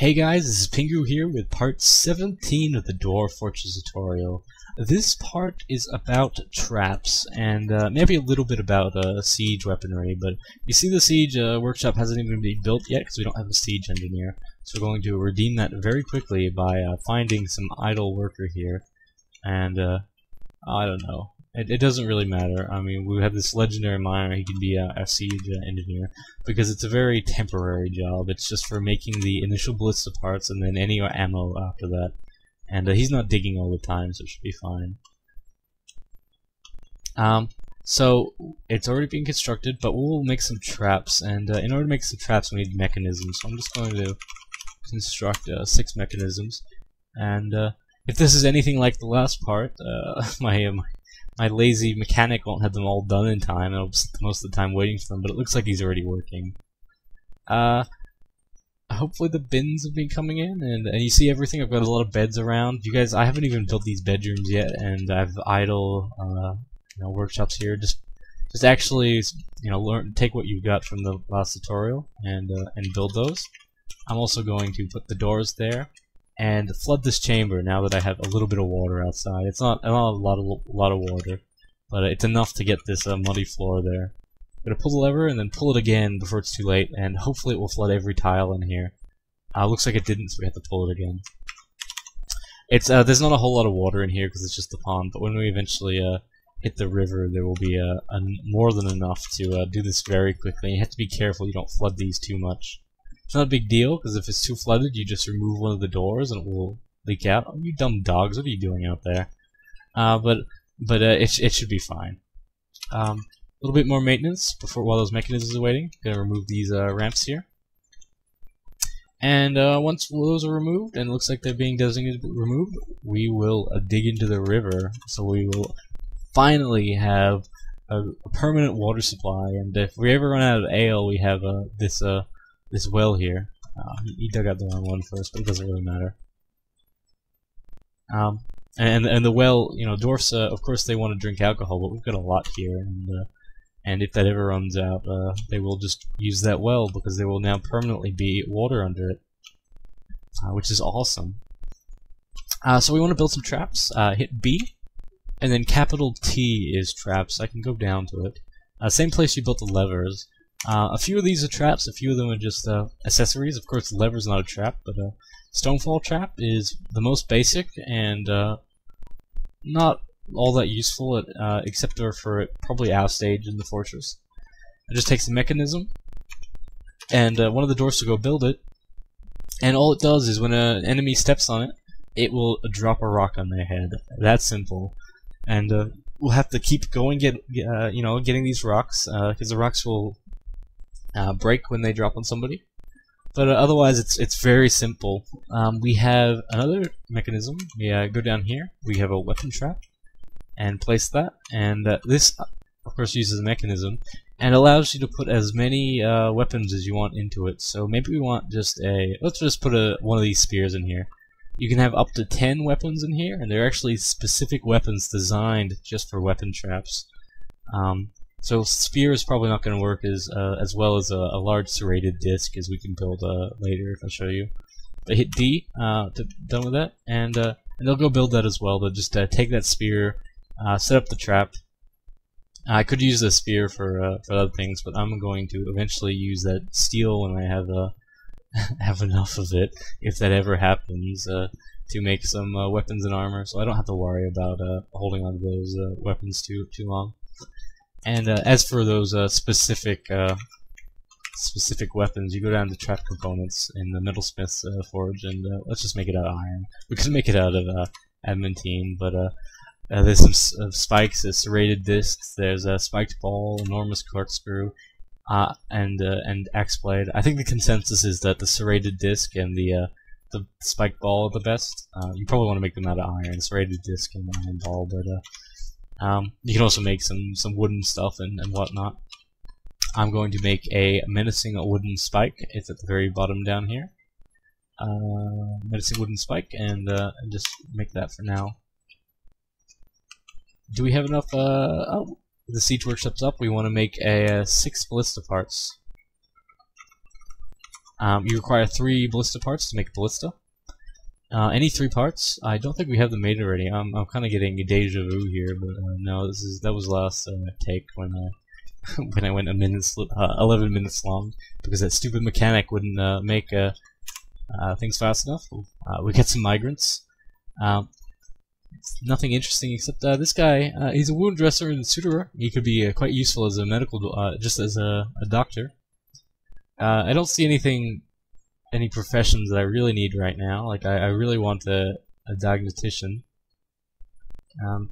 Hey guys, this is Pingu here with part 17 of the Dwarf Fortress tutorial. This part is about traps, and maybe a little bit about siege weaponry, but you see the siege workshop hasn't even been built yet because we don't have a siege engineer. So we're going to redeem that very quickly by finding some idle worker here, and I don't know. It doesn't really matter. I mean, we have this legendary miner, he can be a siege engineer, because it's a very temporary job. It's just for making the initial ballista parts and then any ammo after that. And he's not digging all the time, so it should be fine. So, it's already being constructed, but we'll make some traps, and in order to make some traps we need mechanisms. So I'm just going to construct 6 mechanisms, and if this is anything like the last part, my lazy mechanic won't have them all done in time, and I'll spend most of the time waiting for them, but it looks like he's already working. Hopefully the bins have been coming in, and you see everything. I've got a lot of beds around. You guys, I haven't even built these bedrooms yet, and I have idle workshops here. Just actually, take what you've got from the last tutorial and build those. I'm also going to put the doors there and flood this chamber now that I have a little bit of water outside. It's not a lot of water, but it's enough to get this muddy floor there. I'm gonna pull the lever and then pull it again before it's too late, and hopefully it will flood every tile in here. Looks like it didn't, so we have to pull it again. It's there's not a whole lot of water in here because it's just the pond, but when we eventually hit the river, there will be more than enough to do this very quickly. You have to be careful you don't flood these too much. It's not a big deal, because if it's too flooded, you just remove one of the doors and it will leak out. Oh, you dumb dogs, what are you doing out there? But it should be fine. A little bit more maintenance while those mechanisms are waiting. Gonna remove these ramps here. And once those are removed, and it looks like they're being designated removed, we will dig into the river. So we will finally have a permanent water supply. And if we ever run out of ale, we have this well here. He dug out the wrong one first, but it doesn't really matter. And the well, dwarfs, of course they want to drink alcohol, but we've got a lot here, and if that ever runs out, they will just use that well, because there will now permanently be water under it, which is awesome. So we want to build some traps. Hit B, and then capital T is traps. I can go down to it. Same place you built the levers. A few of these are traps, a few of them are just accessories. Of course, the lever's not a trap, but a stonefall trap is the most basic and not all that useful, except for it probably our stage in the fortress. It just takes the mechanism, and one of the dwarfs will go build it, and all it does is when an enemy steps on it, it will drop a rock on their head. That's simple, and we'll have to keep going, getting these rocks, because the rocks will break when they drop on somebody. But otherwise, it's very simple. We have another mechanism. We go down here. We have a weapon trap, and place that. And this, of course, uses a mechanism and allows you to put as many weapons as you want into it. So maybe we want let's just put one of these spears in here. You can have up to 10 weapons in here, and they're actually specific weapons designed just for weapon traps. So spear is probably not going to work as well as a large serrated disc, as we can build later if I show you. But hit D done with that, and they'll go build that as well. They'll just take that spear, set up the trap. I could use the spear for other things, but I'm going to eventually use that steel when I have have enough of it, if that ever happens, to make some weapons and armor. So I don't have to worry about holding on to those weapons too long. And as for those specific weapons, you go down to trap components in the metalsmith's forge, and let's just make it out of iron. We could make it out of adamantine, but there's some spikes, there's serrated discs, there's a spiked ball, enormous corkscrew, and axe blade. I think the consensus is that the serrated disc and the spiked ball are the best. You probably want to make them out of iron, serrated disc and iron ball, but you can also make some wooden stuff and whatnot. I'm going to make a menacing wooden spike. It's at the very bottom down here. Menacing wooden spike, and just make that for now. Do we have enough? Oh, the siege workshop's up. We want to make 6 ballista parts. You require 3 ballista parts to make a ballista. Any 3 parts. I don't think we have them made already. I'm kind of getting a deja vu here, but no, that was last take when I when I went 11 minutes long because that stupid mechanic wouldn't make things fast enough. We get some migrants. Nothing interesting except this guy. He's a wound dresser and suturer. He could be quite useful as a medical, just as a doctor. I don't see any professions that I really need right now. Like I really want a diagnostician.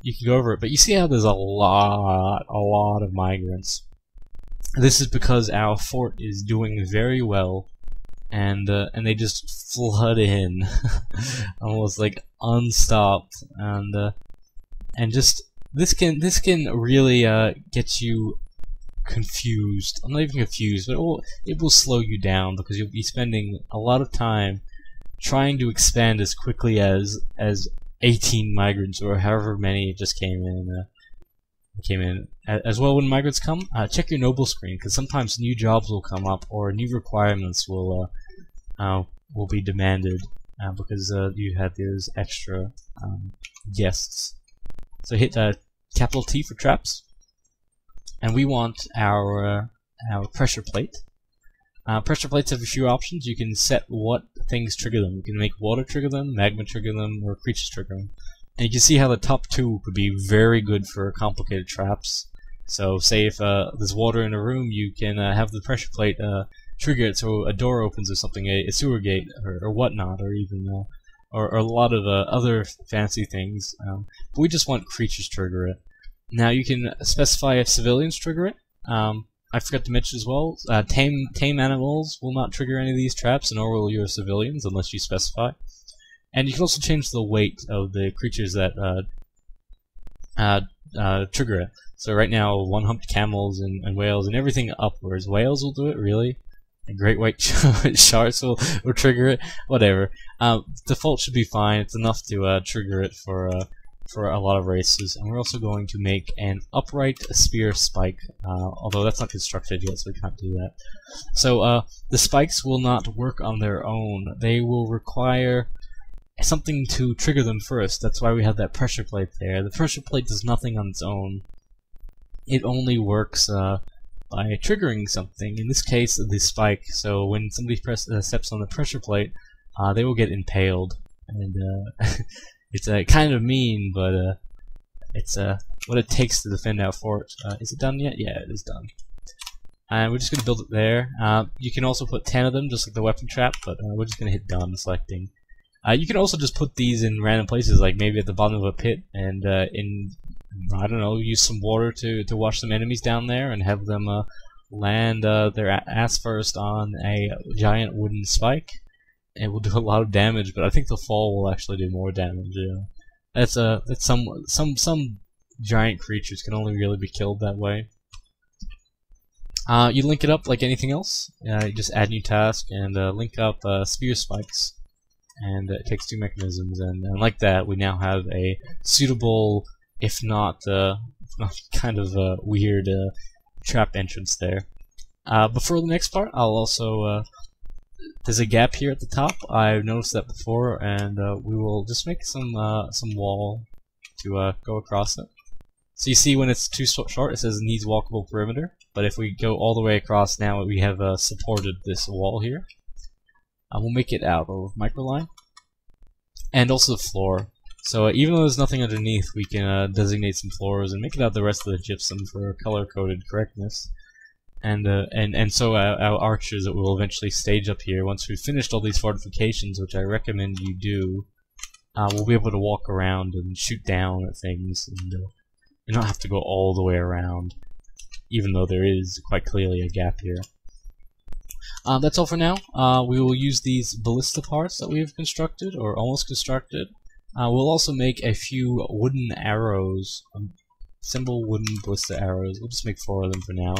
You can go over it, but you see how there's a lot of migrants. This is because our fort is doing very well, and they just flood in, almost like unstopped, and just this can really get you confused. I'm not even confused, but it will slow you down because you'll be spending a lot of time trying to expand as quickly as 18 migrants or however many just came in. As well, when migrants come, check your noble screen because sometimes new jobs will come up or new requirements will be demanded because you had those extra guests. So hit capital T for traps. And we want our pressure plate. Pressure plates have a few options. You can set what things trigger them. You can make water trigger them, magma trigger them, or creatures trigger them. And you can see how the top 2 could be very good for complicated traps. So say if there's water in a room, you can have the pressure plate trigger it so a door opens or something, a sewer gate or whatnot, or even or a lot of other fancy things. But we just want creatures trigger it. Now you can specify if civilians trigger it. I forgot to mention as well, tame animals will not trigger any of these traps, nor will your civilians unless you specify. And you can also change the weight of the creatures that trigger it. So right now, one-humped camels and whales and everything upwards. Whales will do it, really? And great white sharks will trigger it. Whatever. Default should be fine. It's enough to trigger it for a lot of races. And we're also going to make an upright spear spike, although that's not constructed yet, so we can't do that. So the spikes will not work on their own. They will require something to trigger them first. That's why we have that pressure plate there. The pressure plate does nothing on its own. It only works by triggering something. In this case, the spike. So when somebody steps on the pressure plate, they will get impaled. And it's kind of mean, but it's what it takes to defend our fort. Is it done yet? Yeah, it is done. And we're just going to build it there. You can also put 10 of them, just like the weapon trap, but we're just going to hit done, selecting. You can also just put these in random places, like maybe at the bottom of a pit, and I don't know, use some water to wash some enemies down there, and have them land their ass first on a giant wooden spike. It will do a lot of damage, but I think the fall will actually do more damage. Yeah. That's some giant creatures can only really be killed that way. You link it up like anything else. You just add new task and link up spear spikes, and it takes 2 mechanisms, and like that, we now have a suitable, if not kind of weird trap entrance there. Before the next part, I'll also there's a gap here at the top. I've noticed that before, and we will just make some wall to go across it. So you see when it's too short, it says it needs walkable perimeter. But if we go all the way across now, we have supported this wall here. We'll make it out of microline, and also the floor. So even though there's nothing underneath, we can designate some floors and make it out the rest of the gypsum for color-coded correctness. And so our archers that will eventually stage up here, once we've finished all these fortifications, which I recommend you do, we'll be able to walk around and shoot down at things, and you don't have to go all the way around, even though there is quite clearly a gap here. That's all for now. We will use these ballista parts that we have constructed, or almost constructed. We'll also make a few wooden arrows, simple wooden ballista arrows. We'll just make 4 of them for now.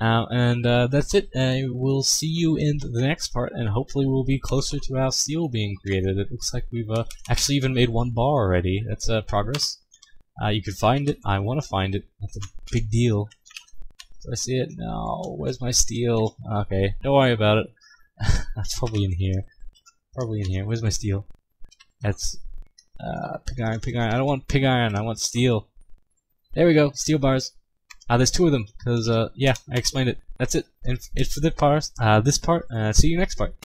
And that's it. We'll see you in the next part, and hopefully we'll be closer to our steel being created. It looks like we've actually even made 1 bar already. That's progress. You can find it. I want to find it. That's a big deal. Do I see it? No. Where's my steel? Okay, don't worry about it. That's probably in here. Probably in here. Where's my steel? That's pig iron, pig iron. I don't want pig iron, I want steel. There we go, steel bars. There's 2 of them, because yeah, I explained it. That's it. And it's for this part. See you next part.